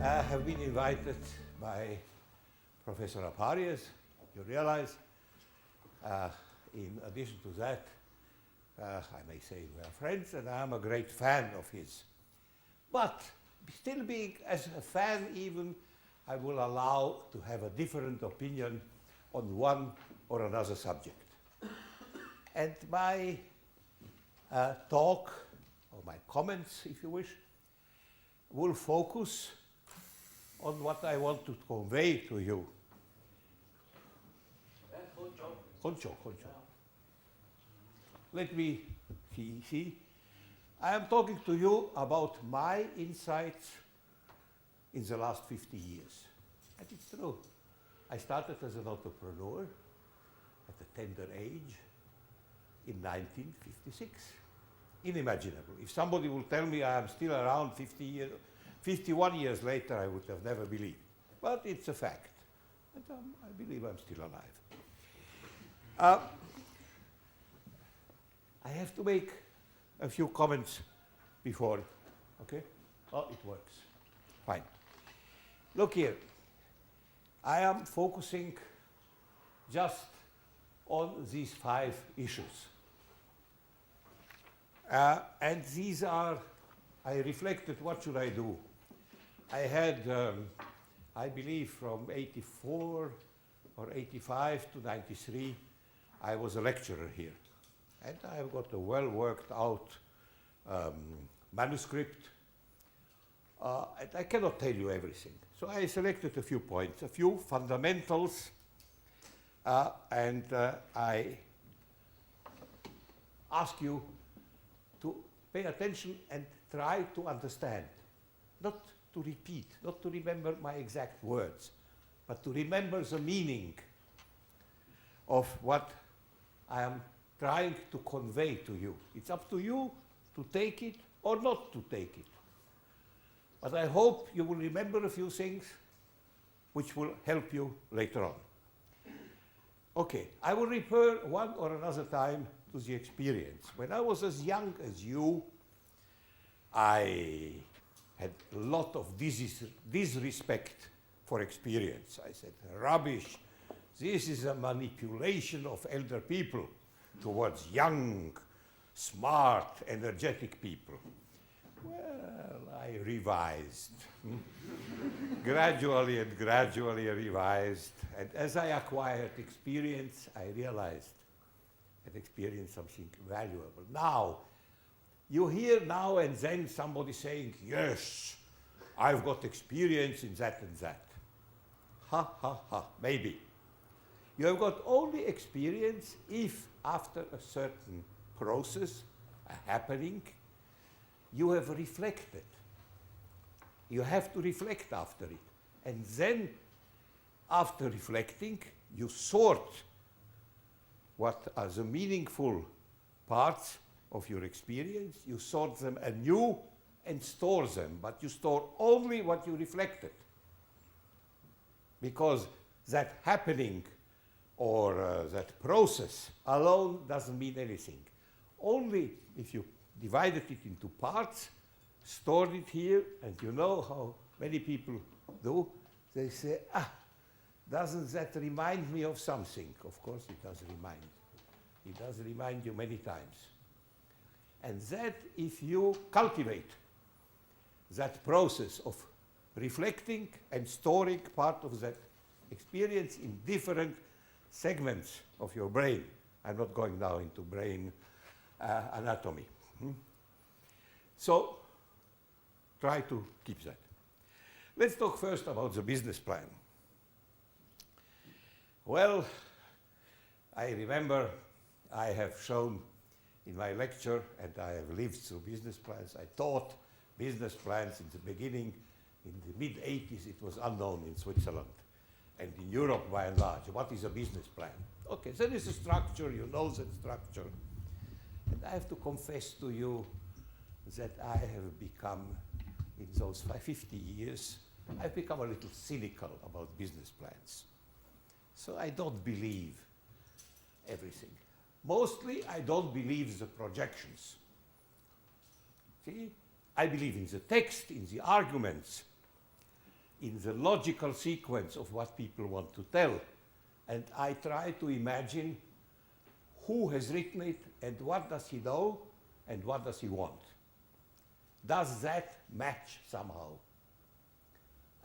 I have been invited by Professor Aparius. You realize, in addition to that, I may say we are friends, and I am a great fan of his. But still being as a fan even, I will allow to have a different opinion on one or another subject. And my talk, or my comments, if you wish, will focus on what I want to convey to you. Concho. Let me see. I am talking to you about my insights in the last 50 years. And it's true. I started as an entrepreneur at a tender age in 1956. Unimaginable. If somebody will tell me I am still around 51 years later, I would have never believed. But it's a fact. And I believe I'm still alive. I have to make a few comments before, okay? Oh, it works. Fine. Look here. I am focusing just on these 5 issues. And these are, I reflected, what should I do? I had, I believe from 84 or 85 to 93, I was a lecturer here. And I've got a well worked out manuscript. And I cannot tell you everything. So I selected a few points, a few fundamentals, and I ask you to pay attention and try to understand, not to repeat, not to remember my exact words, but to remember the meaning of what I am trying to convey to you. It's up to you to take it or not to take it. But I hope you will remember a few things which will help you later on. Okay, I will refer one or another time to the experience. When I was as young as you, I had a lot of disrespect for experience. I said, rubbish, this is a manipulation of elder people towards young, smart, energetic people. Well, I revised. Gradually I revised. And as I acquired experience, I realized that experience is something valuable. Now, you hear now and then somebody saying, yes, I've got experience in that and that. Ha, ha, ha, maybe. You have got only experience if after a certain process, a happening, you have reflected. You have to reflect after it. And then, after reflecting, you sort what are the meaningful parts of your experience, you sort them anew and store them, but you store only what you reflected. Because that happening or that process alone doesn't mean anything. Only if you divided it into parts, stored it here, and you know how many people do, they say, doesn't that remind me of something? Of course it does remind. It does remind you many times. And that if you cultivate that process of reflecting and storing part of that experience in different segments of your brain. I'm not going now into brain anatomy. So try to keep that. Let's talk first about the business plan. Well, I remember I have shown in my lecture, and I have lived through business plans. I taught business plans in the beginning. In the mid-80s, it was unknown in Switzerland and in Europe by and large. What is a business plan? Okay, there is a structure, you know that structure. And I have to confess to you that I have become, in those 50 years, I've become a little cynical about business plans. So I don't believe everything. Mostly, I don't believe the projections. See, I believe in the text, in the arguments. in the logical sequence of what people want to tell. And I try to imagine who has written it and what does he know and what does he want. Does that match somehow?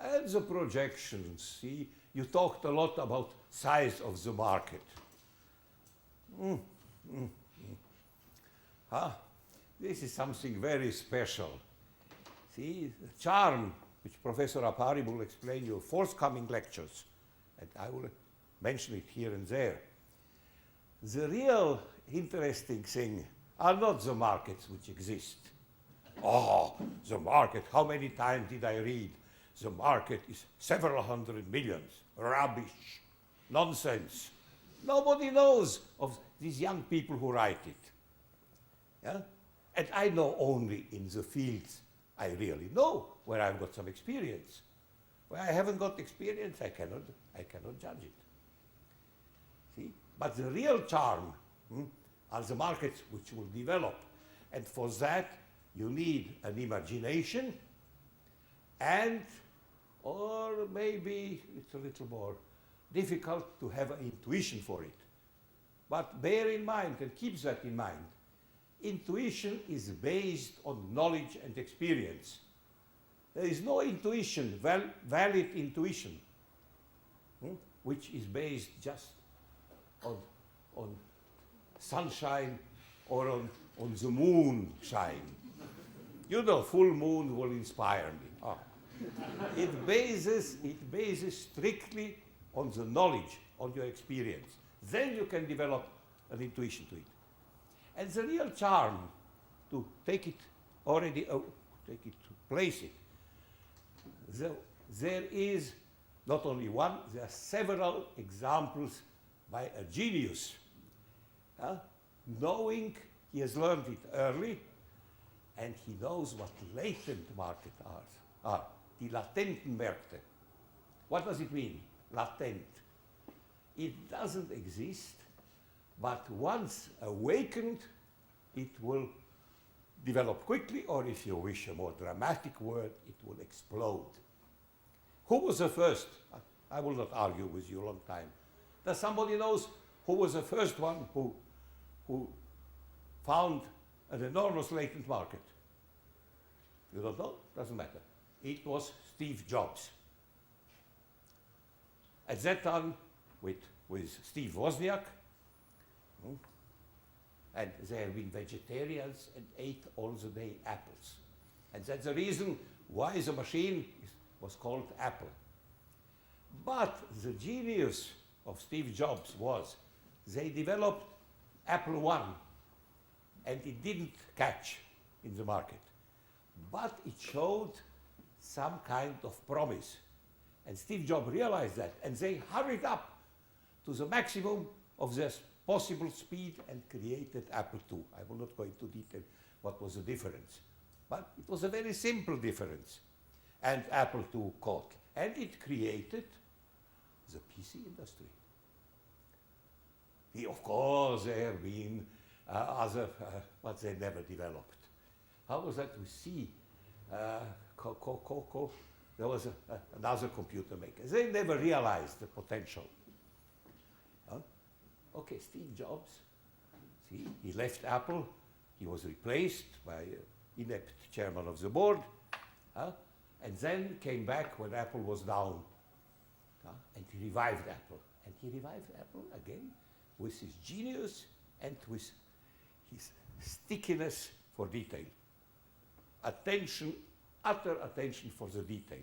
And the projections, see, you talked a lot about size of the market. This is something very special. See, the charm, which Professor Apari will explain you in forthcoming lectures, and I will mention it here and there. The real interesting thing are not the markets which exist. Oh, the market, how many times did I read? The market is several hundred millions. Rubbish, nonsense. Nobody knows of these young people who write it. Yeah? And I know only in the fields I really know, where I've got some experience. Where I haven't got experience, I cannot judge it. See? But the real charm are the markets which will develop. And for that, you need an imagination and, or maybe it's a little more difficult to have an intuition for it. But bear in mind and keep that in mind. Intuition is based on knowledge and experience. There is no intuition, valid intuition, which is based just on sunshine or on the moon shine. You know, full moon will inspire me. It bases strictly on the knowledge, on your experience. Then you can develop an intuition to it. And the real charm, to take it already, to place it, there is not only one, there are several examples by a genius, knowing he has learned it early, and he knows what latent markets are, die latenten Märkte. What does it mean, latent? It doesn't exist, but once awakened, it will develop quickly, or if you wish a more dramatic word, it will explode. Who was the first? I will not argue with you a long time. Does somebody knows who was the first one who found an enormous latent market? You don't know? Doesn't matter. It was Steve Jobs. At that time, with Steve Wozniak, and they have been vegetarians and ate all the day apples. And that's the reason why the machine was called Apple. But the genius of Steve Jobs was they developed Apple I, and it didn't catch in the market. But it showed some kind of promise. And Steve Jobs realized that, and they hurried up to the maximum of their possible speed and created Apple II. I will not go into detail what was the difference. But it was a very simple difference. And Apple II caught. And it created the PC industry. Of course, there have been other, but they never developed. How was that with C? There was another computer maker. They never realized the potential. Okay, Steve Jobs, see, he left Apple. He was replaced by an inept chairman of the board, and then came back when Apple was down, and he revived Apple. And he revived Apple again with his genius and with his stickiness for detail. Attention, utter attention for the detail.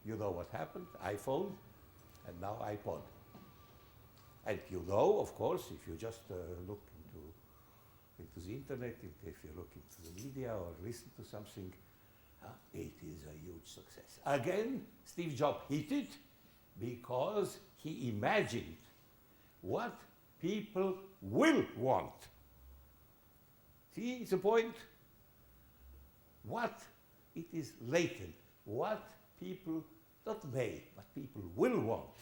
You know what happened? iPhone, and now iPod. And you know, of course, if you just look into the internet, if you look into the media or listen to something, it is a huge success. Again, Steve Jobs hit it because he imagined what people will want. See the point? What it is latent, what people not may, but people will want.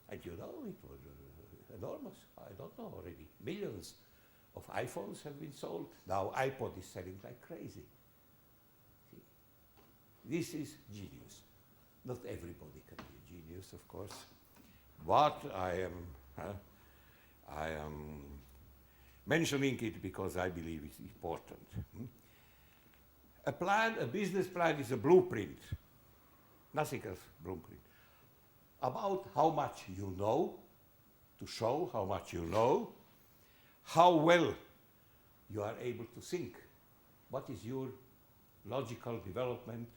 And you know, it was enormous. I don't know already. Millions of iPhones have been sold. Now iPod is selling like crazy. See? This is genius. Not everybody can be a genius, of course, but I am mentioning it because I believe it's important. A plan, a business plan is a blueprint, nothing else, blueprint, about how much you know, to show how much you know, how well you are able to think, what is your logical development,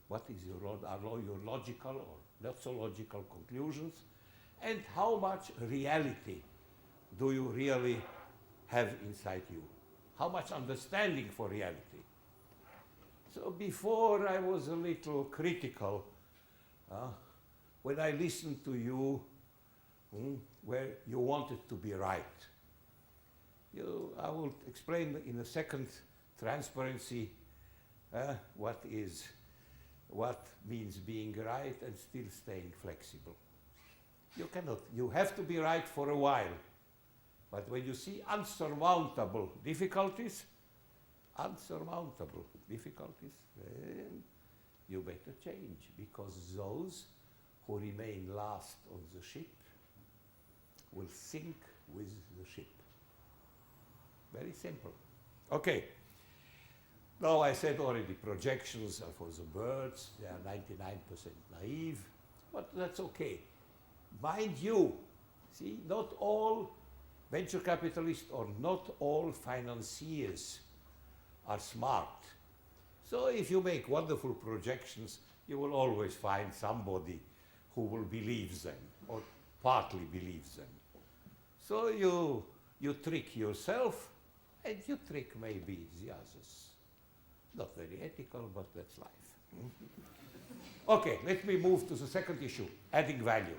what is your logical or not so logical conclusions, and how much reality do you really have inside you, how much understanding for reality. So before I was a little critical when I listened to you where you wanted to be right. I will explain in a second transparency what means being right and still staying flexible. You have to be right for a while, but when you see unsurmountable difficulties, then you better change, because those who remain last on the ship will sink with the ship. Very simple. Okay. Now I said already projections are for the birds. They are 99% naive, but that's okay. Mind you, see, not all venture capitalists or not all financiers are smart. So if you make wonderful projections, you will always find somebody who will believe them or partly believes them. So you trick yourself and you trick maybe the others. Not very ethical, but that's life. Okay, let me move to the second issue, adding value.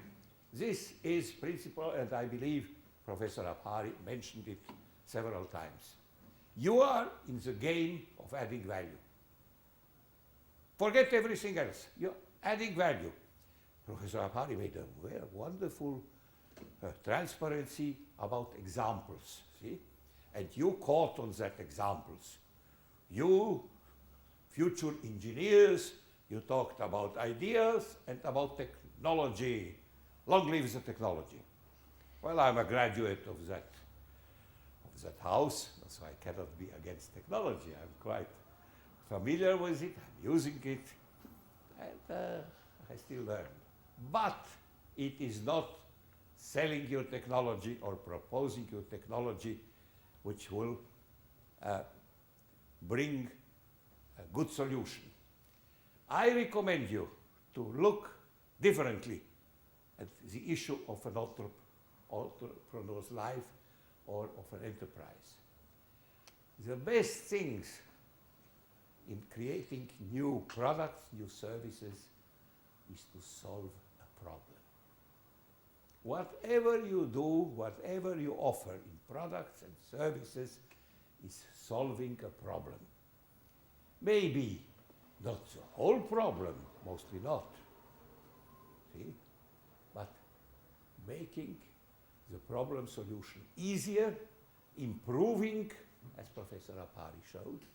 This is principle, and I believe Professor Abhari mentioned it several times. You are in the game of adding value. Forget everything else. You're adding value. Professor Abhari made a wonderful transparency about examples, see? And you caught on that examples. You, future engineers, you talked about ideas and about technology. Long live the technology. Well, I'm a graduate of that house, so I cannot be against technology. I'm quite familiar with it, I'm using it, and I still learn. But it is not selling your technology or proposing your technology which will bring a good solution. I recommend you to look differently at the issue of an entrepreneur's life or of an enterprise. The best things in creating new products, new services, is to solve a problem. Whatever you do, whatever you offer in products and services is solving a problem. Maybe not the whole problem, mostly not, see? But making the problem solution easier, improving, as Professor Abhari showed,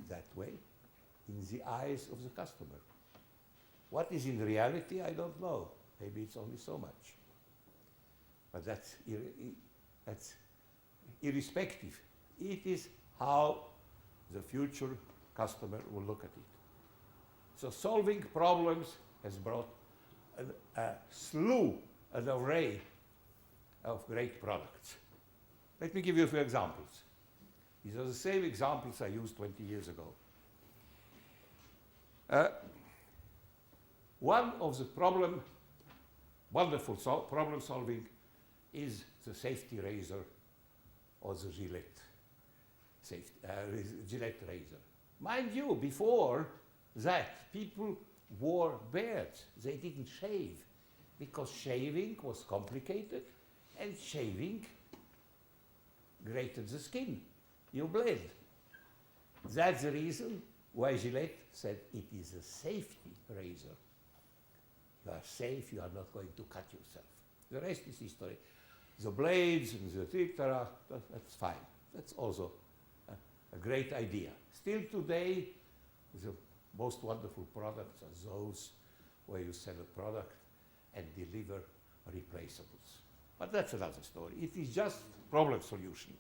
that way, in the eyes of the customer. What is in reality, I don't know. Maybe it's only so much. But that's irrespective. It is how the future customer will look at it. So solving problems has brought a slew, an array of great products. Let me give you a few examples. These are the same examples I used 20 years ago. One of the wonderful problem solving is the safety razor or the Gillette razor. Mind you, before that, people wore beards. They didn't shave because shaving was complicated and shaving grated the skin. You bled. That's the reason why Gillette said it is a safety razor. You are safe, you are not going to cut yourself. The rest is history. The blades and the etc., that's fine. That's also a great idea. Still today, the most wonderful products are those where you sell a product and deliver replaceables. But that's another story. It is just problem solution.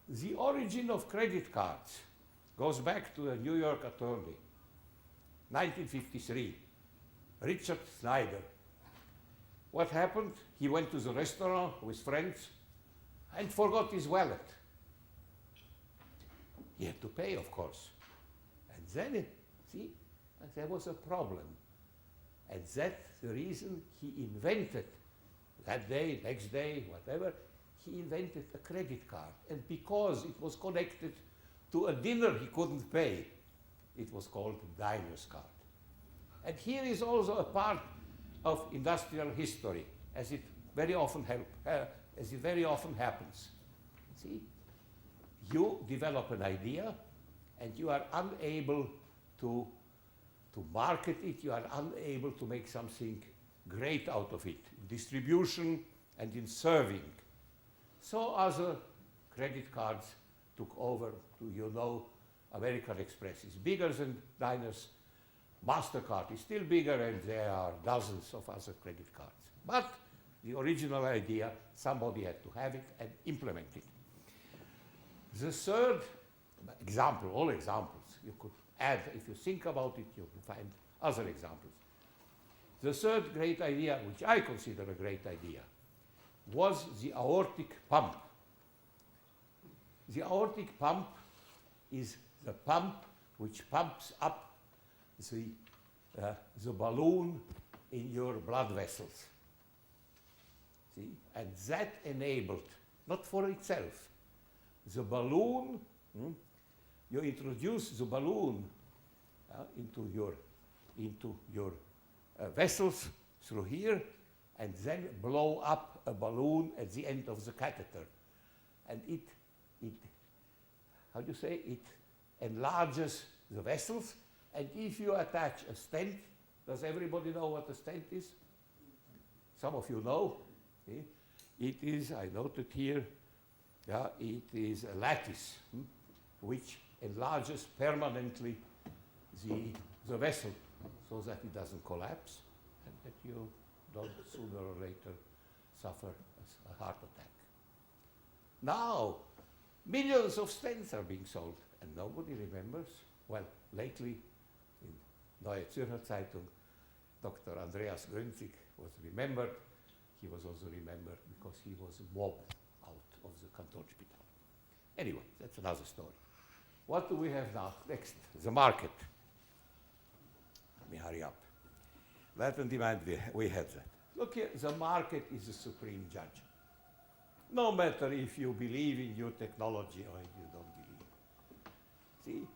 The origin of credit cards goes back to a New York attorney, 1953, Richard Snyder. What happened? He went to the restaurant with friends and forgot his wallet. He had to pay, of course. And then, there was a problem. And that's the reason he invented, that day, next day, whatever, he invented a credit card. And because it was connected to a dinner he couldn't pay, it was called diner's card. And here is also a part of industrial history, as it very often happens. See, you develop an idea, and you are unable to market it. You are unable to make something great out of it in distribution and in serving. So other credit cards took over to, American Express is bigger than diners. MasterCard is still bigger, and there are dozens of other credit cards. But the original idea, somebody had to have it and implement it. The third example, all examples, you could add, if you think about it, you can find other examples. The third great idea, which I consider a great idea, was the aortic pump. The aortic pump is the pump which pumps up the balloon in your blood vessels. See? And that enabled, not for itself, the balloon, you introduce the balloon into your vessels through here, and then blow up a balloon at the end of the catheter. And it enlarges the vessels. And if you attach a stent, does everybody know what a stent is? Some of you know. See? It is, I noted here, it is a lattice which enlarges permanently the vessel so that it doesn't collapse and that you don't sooner or later suffer a heart attack. Now, millions of stents are being sold, and nobody remembers. Well, lately, in Neue Zürcher Zeitung, Dr. Andreas Grünzig was remembered. He was also remembered because he was mobbed out of the Kantonsspital. Anyway, that's another story. What do we have now? Next, the market. Let me hurry up. Let and demand, we have that. Look here, the market is the supreme judge. No matter if you believe in new technology or if you don't believe. See,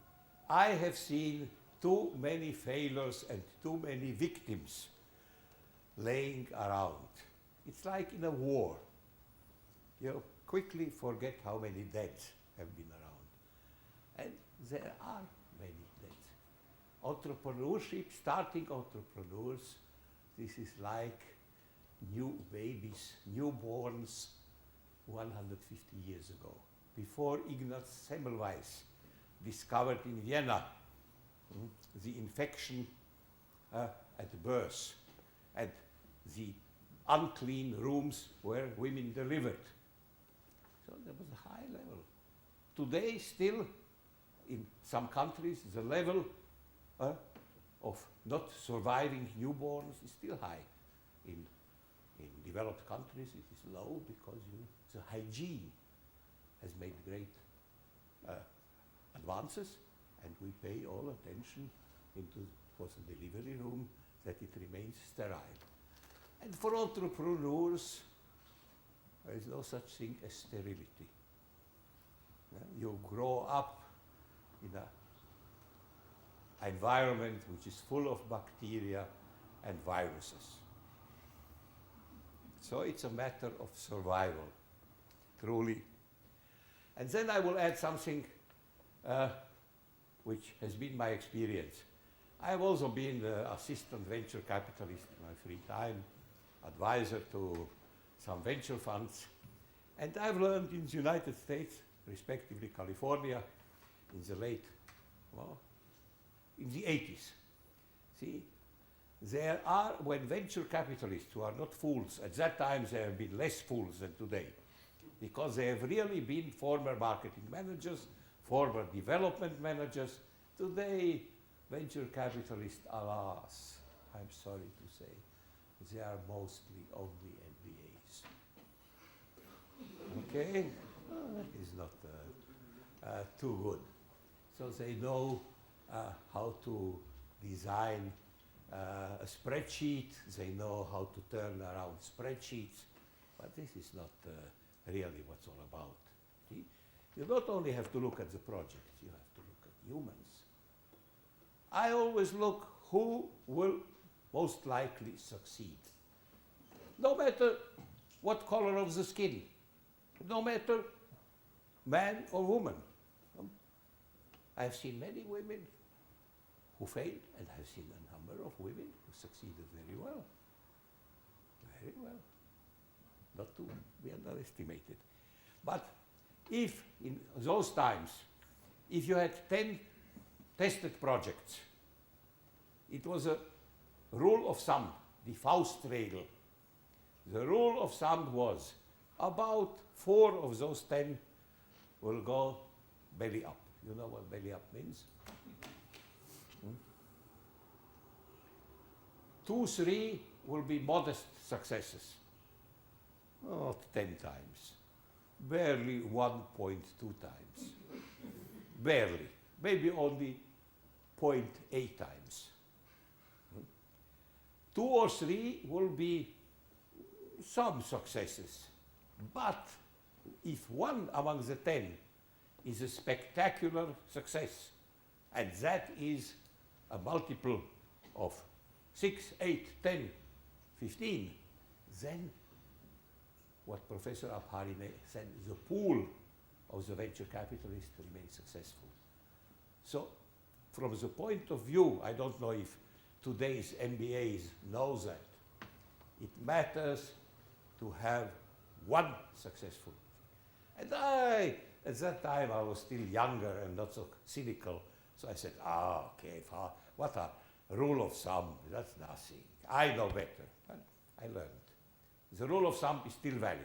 I have seen too many failures and too many victims laying around. It's like in a war. You quickly forget how many deaths have been around. And there are many deaths. Entrepreneurship, starting entrepreneurs, this is like new babies, newborns 150 years ago. Before Ignaz Semmelweis discovered in Vienna the infection at birth and the unclean rooms where women delivered. So there was a high level. Today, still, in some countries, the level of not surviving newborns is still high. In developed countries, it is low because the hygiene has made great advances, and we pay all attention for the delivery room that it remains sterile. And for entrepreneurs, there is no such thing as sterility. You grow up in an environment which is full of bacteria and viruses. So it's a matter of survival, truly. And then I will add something which has been my experience. I have also been the assistant venture capitalist in my free time, advisor to some venture funds. And I've learned in the United States, respectively California, in the late, in the 80s. See, there are, when venture capitalists who are not fools, at that time there have been less fools than today, because they have really been former marketing managers, former development managers. Today, venture capitalists, alas, I'm sorry to say, they are mostly only MBAs. Okay? That is not too good. So they know how to design a spreadsheet, they know how to turn around spreadsheets, but this is not really what's all about. See? You not only have to look at the project, you have to look at humans. I always look who will most likely succeed. No matter what color of the skin, no matter man or woman. I've seen many women who failed, and I've seen a number of women who succeeded very well. Very well. Not to be underestimated. But if in those times, if you had 10 tested projects, it was a rule of thumb, the Faustregel. The rule of thumb was about 4 of those 10 will go belly up. You know what belly up means? 2, 3 will be modest successes. Not 10 times. Barely 1.2 times. Barely. Maybe only 0.8 times. 2 or 3 will be some successes. But if one among the 10 is a spectacular success, and that is a multiple of 6, 8, 10, 15, then what Professor Abhari said, the pool of the venture capitalists remains successful. So from the point of view, I don't know if today's MBAs know that, it matters to have one successful. And at that time, I was still younger and not so cynical. So I said, okay, what a rule of thumb, that's nothing. I know better. And I learned. The rule of thumb is still valid.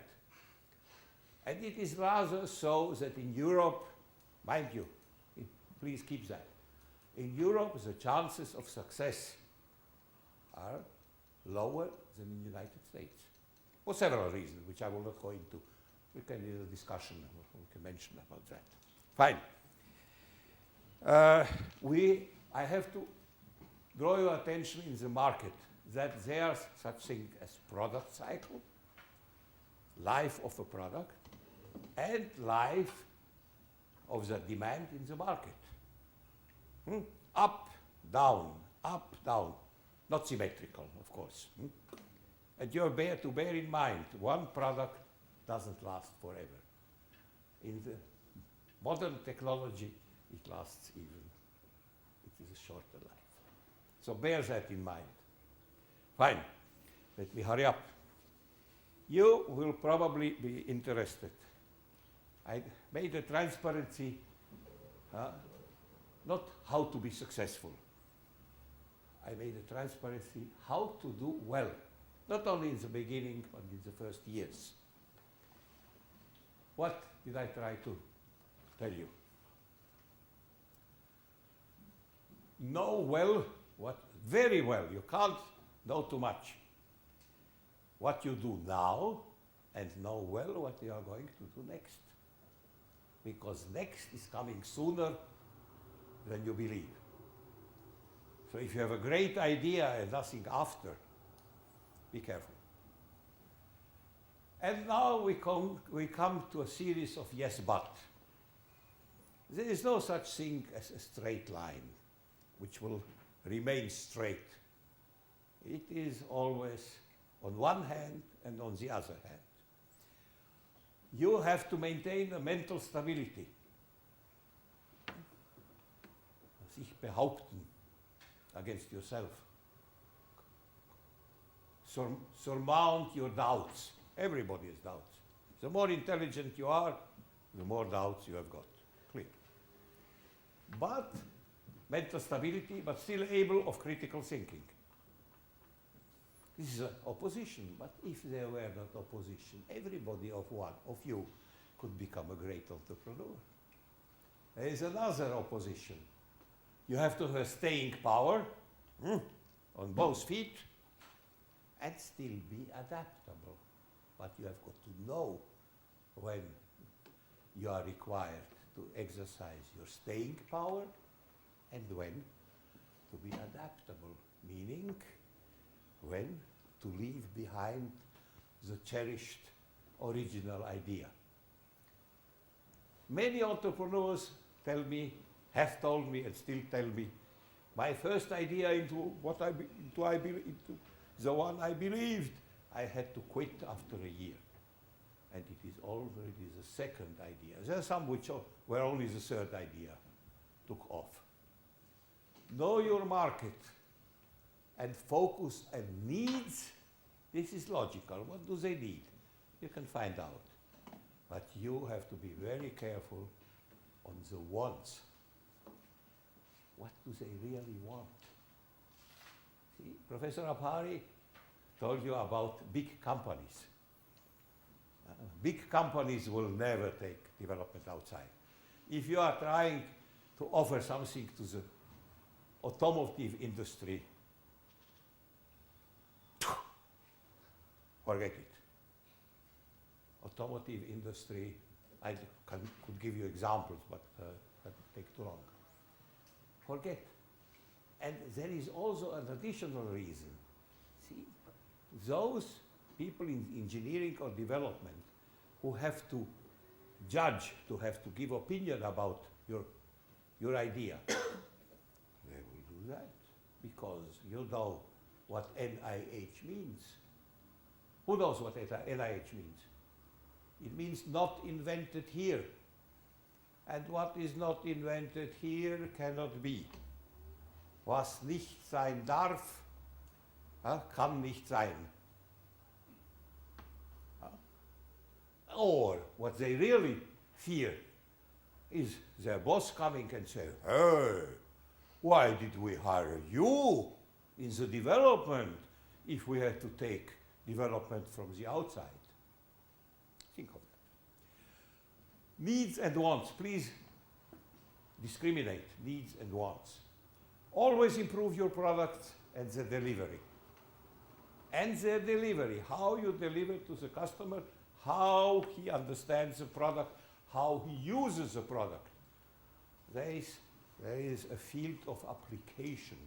And it is rather so that in Europe, mind you, please keep that. In Europe, the chances of success are lower than in the United States. For several reasons, which I will not go into. We can do a discussion, we can mention about that. Fine. I have to draw your attention in the market that there's such thing as product cycle, life of a product, and life of the demand in the market. Up, down, not symmetrical, of course. And you have to bear in mind, one product doesn't last forever. In the modern technology, it lasts even. It is a shorter life. So bear that in mind. Fine, let me hurry up. You will probably be interested. I made a transparency, not how to be successful. I made a transparency how to do well, not only in the beginning, but in the first years. What did I try to tell you? Know well, very well, you can't know too much. What you do now, and know well what you are going to do next. Because next is coming sooner than you believe. So if you have a great idea and nothing after, be careful. And now we come to a series of yes, but. There is no such thing as a straight line, which will remain straight. It is always on one hand and on the other hand. You have to maintain a mental stability. Sich behaupten against yourself. Surmount your doubts. Everybody has doubts. The more intelligent you are, the more doubts you have got. Clear. But mental stability, but still able of critical thinking. This is an opposition, but if there were not opposition, everybody of you could become a great entrepreneur. There is another opposition. You have to have staying power on both feet and still be adaptable. But you have got to know when you are required to exercise your staying power and when to be adaptable, meaning when to leave behind the cherished original idea. Many entrepreneurs have told me and still tell me, my first idea into the one I believed, I had to quit after a year. And it is already the second idea. There are some which were only the third idea took off. Know your market and focus and needs. This is logical. What do they need? You can find out. But you have to be very careful on the wants. What do they really want? See, Professor Abhari told you about big companies. Big companies will never take development outside. If you are trying to offer something to the automotive industry, forget it. Automotive industry, I could give you examples, but that would take too long. Forget. And there is also an additional reason. See, those people in engineering or development who have to judge, to have to give opinion about your idea, they will do that because you know what NIH means. Who knows what NIH means? It means not invented here. And what is not invented here cannot be. Was nicht sein darf, kann nicht sein. Or what they really fear is their boss coming and say, hey, why did we hire you in the development if we had to take development from the outside? Think of that. Needs and wants. Please discriminate needs and wants. Always improve your products and the delivery. And the delivery, how you deliver to the customer, how he understands the product, how he uses the product. There is a field of application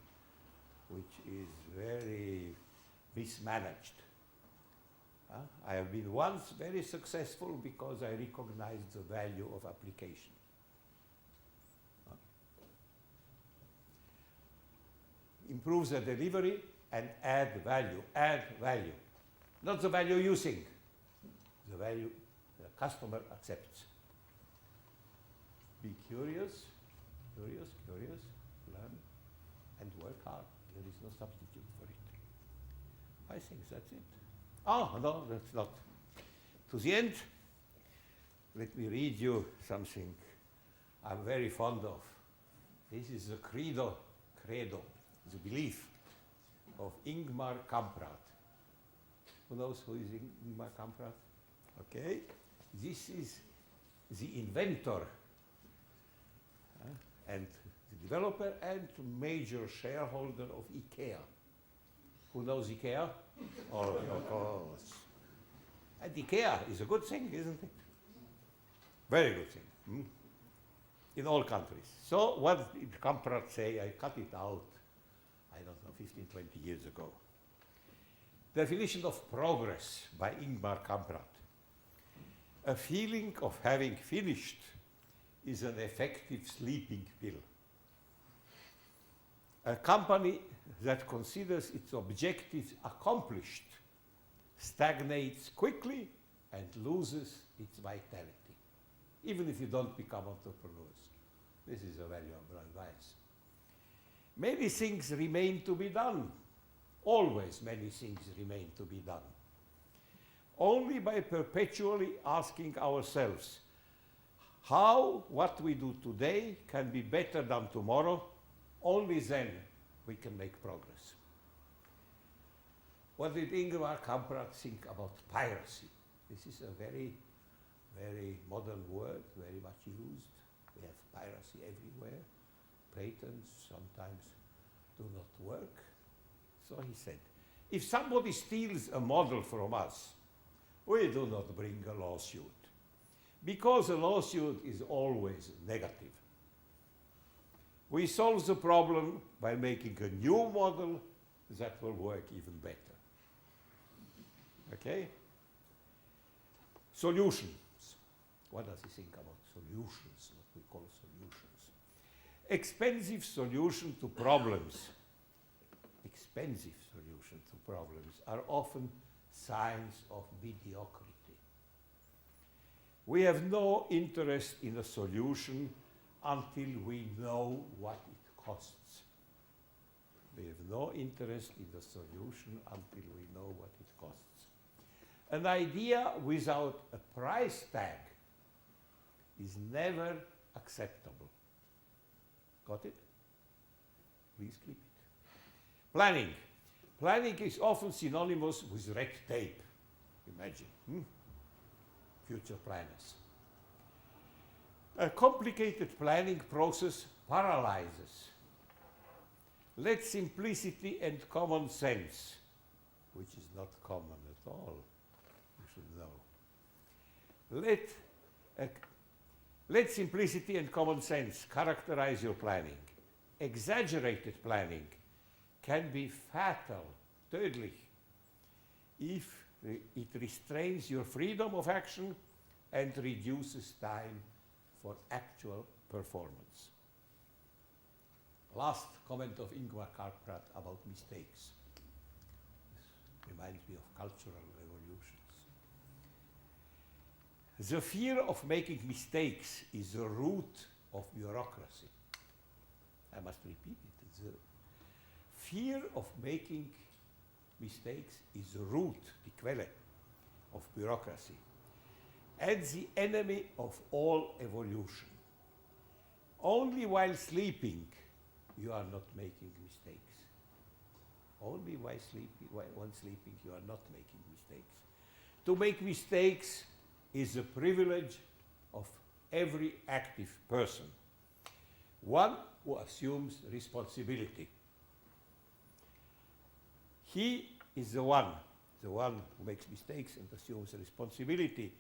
which is very mismanaged. I have been once very successful because I recognized the value of application. Improve the delivery and add value. Add value. Not the value you think, the value the customer accepts. Be curious, learn, and work hard. There is no substitute for it. I think that's it. Oh, no, that's not. To the end, let me read you something I'm very fond of. This is the credo, the belief of Ingmar Kamprad. Who knows who is Ingmar Kamprad? Okay. This is the inventor and the developer and major shareholder of IKEA. Who knows IKEA? Oh, of course. And IKEA is a good thing, isn't it? Very good thing. In all countries. So what did Kamprad say? I cut it out, I don't know, 15, 20 years ago. Definition of progress by Ingmar Kamprad. A feeling of having finished is an effective sleeping pill. A company that considers its objectives accomplished stagnates quickly and loses its vitality, even if you don't become entrepreneurs. This is the value of Branco Weiss. Many things remain to be done. Always many things remain to be done. Only by perpetually asking ourselves how what we do today can be better than tomorrow, Only then we can make progress. What did Ingvar Kamprad think about piracy? This is a very, very modern word, very much used. We have piracy everywhere. Patents sometimes do not work. So he said, if somebody steals a model from us, we do not bring a lawsuit, because a lawsuit is always negative. We solve the problem by making a new model that will work even better. Okay? Solutions. What does he think about solutions, what we call solutions? Expensive solution to problems. Expensive solutions to problems are often signs of mediocrity. We have no interest in a solution until we know what it costs. We have no interest in the solution until we know what it costs. An idea without a price tag is never acceptable. Got it? Please keep it. Planning. Planning is often synonymous with red tape. Imagine. Future planners. A complicated planning process paralyzes. Let simplicity and common sense, which is not common at all, you should know. Let simplicity and common sense characterize your planning. Exaggerated planning can be fatal, thirdly, if it restrains your freedom of action and reduces time for actual performance. Last comment of Ingvar Kamprad about mistakes. This reminds me of cultural revolutions. The fear of making mistakes is the root of bureaucracy. I must repeat it. The fear of making mistakes is the root, die Quelle, of bureaucracy, and the enemy of all evolution. Only while sleeping, you are not making mistakes. Only while sleeping, you are not making mistakes. To make mistakes is a privilege of every active person, one who assumes responsibility. He is the one who makes mistakes and assumes responsibility.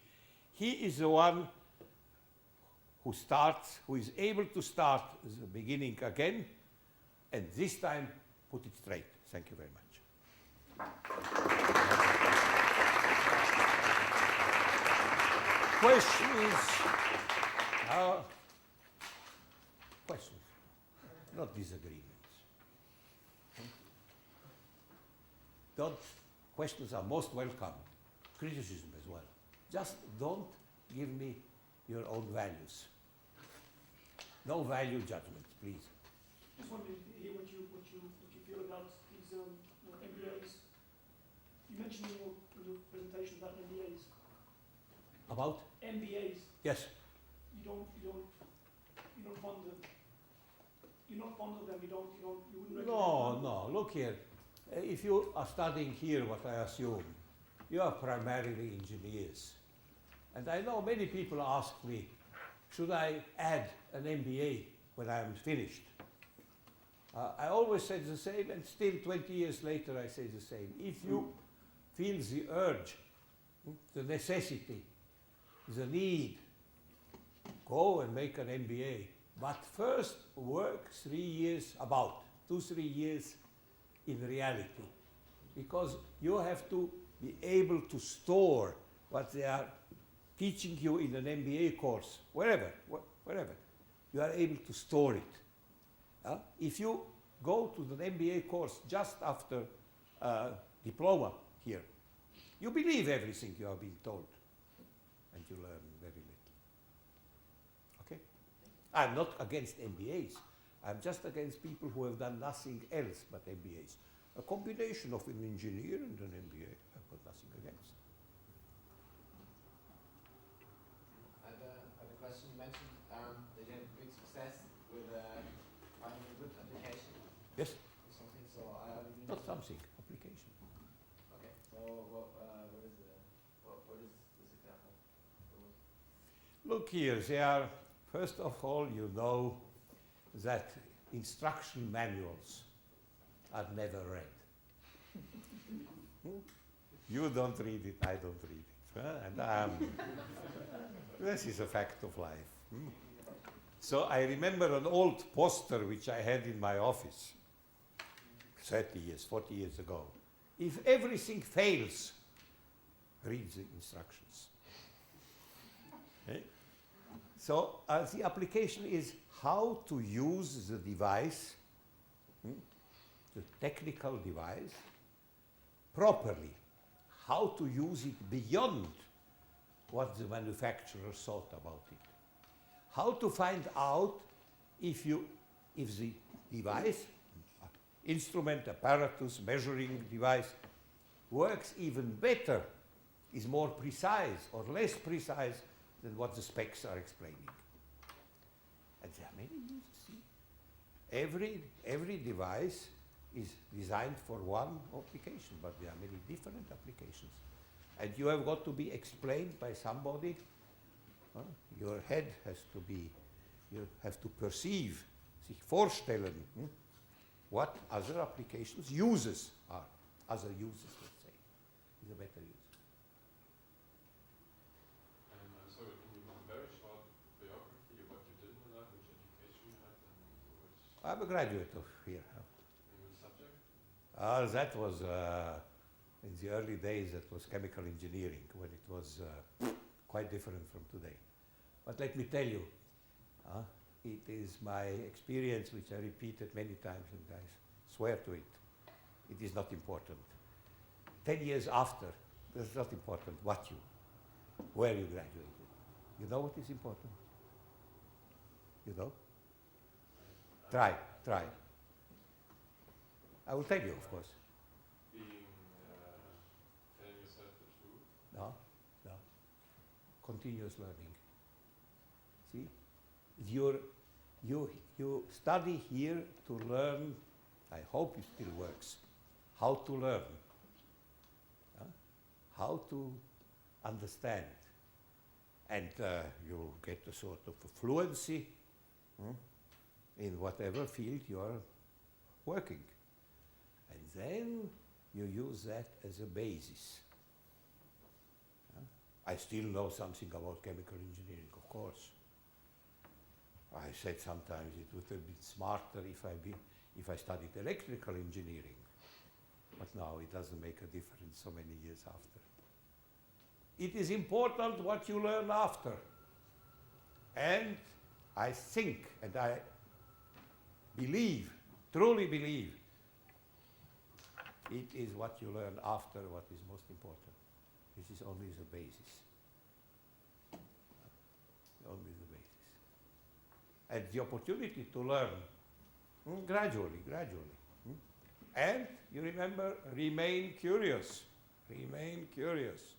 He is the one who is able to start the beginning again, and this time put it straight. Thank you very much. Questions? Questions, not disagreements. Questions are most welcome. Criticism as well. Just don't give me your own values. No value judgments, please. Just wanted to hear what you feel about these MBAs. You mentioned in your presentation about MBAs. About? MBAs. Yes. You're not fond of them. You're not fond of them. You wouldn't recommend them. No. Look here. If you are studying here, what I assume, you are primarily engineers. And I know many people ask me, should I add an MBA when I am finished? I always said the same, and still 20 years later I say the same. If you feel the urge, the necessity, the need, go and make an MBA. But first work 3 years, about 2-3 years in reality. Because you have to be able to store what they are teaching you in an MBA course, wherever. You are able to store it. If you go to the MBA course just after diploma here, you believe everything you are being told, and you learn very little. Okay? I'm not against MBAs. I'm just against people who have done nothing else but MBAs. A combination of an engineer and an MBA, I've got nothing against. I have a question. You mentioned that you had big success with finding a good application Yes, Something, so I didn't. not something, application. Okay, so what is this example? Look here, they are, first of all, you know that instruction manuals are never read. You don't read it, I don't read it. And this is a fact of life. So I remember an old poster which I had in my office 30 years, 40 years ago. If everything fails, read the instructions. Okay? So the application is how to use the device, the technical device, properly. How to use it beyond what the manufacturer thought about it. How to find out if the device, instrument, apparatus, measuring device, works even better, is more precise or less precise than what the specs are explaining. And there are many uses. See? Every device is designed for one application, but there are many different applications. And you have got to be explained by somebody. Your head has to be, you have to perceive, sich vorstellen, what other applications, uses are. Other uses, let's say, is a better use. I'm sorry, can you give a very short biography of what you did in that, which education you had, and which, I'm a graduate of here. and which subject? That was, in the early days, that was chemical engineering, when it was quite different from today. But let me tell you, it is my experience, which I repeated many times, and I swear to it. It is not important. 10 years after, it's not important where you graduated. You know what is important? You know? Try. I will tell you, of course. Being, telling yourself the truth. No. Continuous learning. See? You study here to learn, I hope it still works, how to learn. How to understand. And you get a sort of a fluency in whatever field you are working. And then you use that as a basis. I still know something about chemical engineering, of course. I said sometimes it would have been smarter if I studied electrical engineering. But now it doesn't make a difference so many years after. It is important what you learn after. And I think, and I believe, truly believe, it is what you learn after what is most important. This is only the basis. Only the basis. And the opportunity to learn gradually. And you remember, remain curious. Remain curious.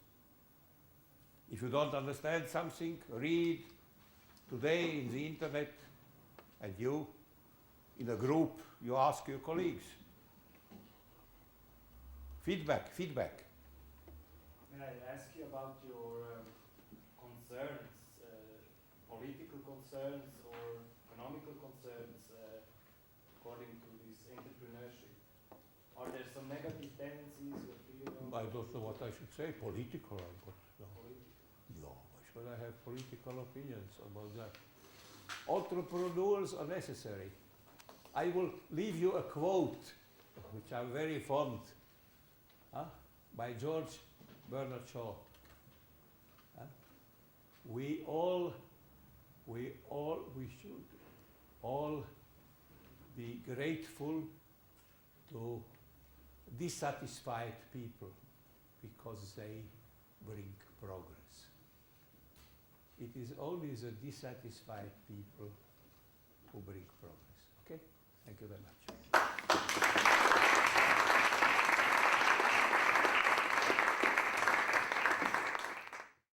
If you don't understand something, read today in the internet, and you, in a group, you ask your colleagues. Feedback. May I ask you about your concerns, political concerns or economical concerns according to this entrepreneurship? Are there some negative tendencies you feel? I don't know what I should say. Political, but no. Political. No, why should I have political opinions about that? Entrepreneurs are necessary. I will leave you a quote, which I'm very fond, by George Bernard Shaw. We should all be grateful to dissatisfied people because they bring progress. It is only the dissatisfied people who bring progress. Okay? Thank you very much.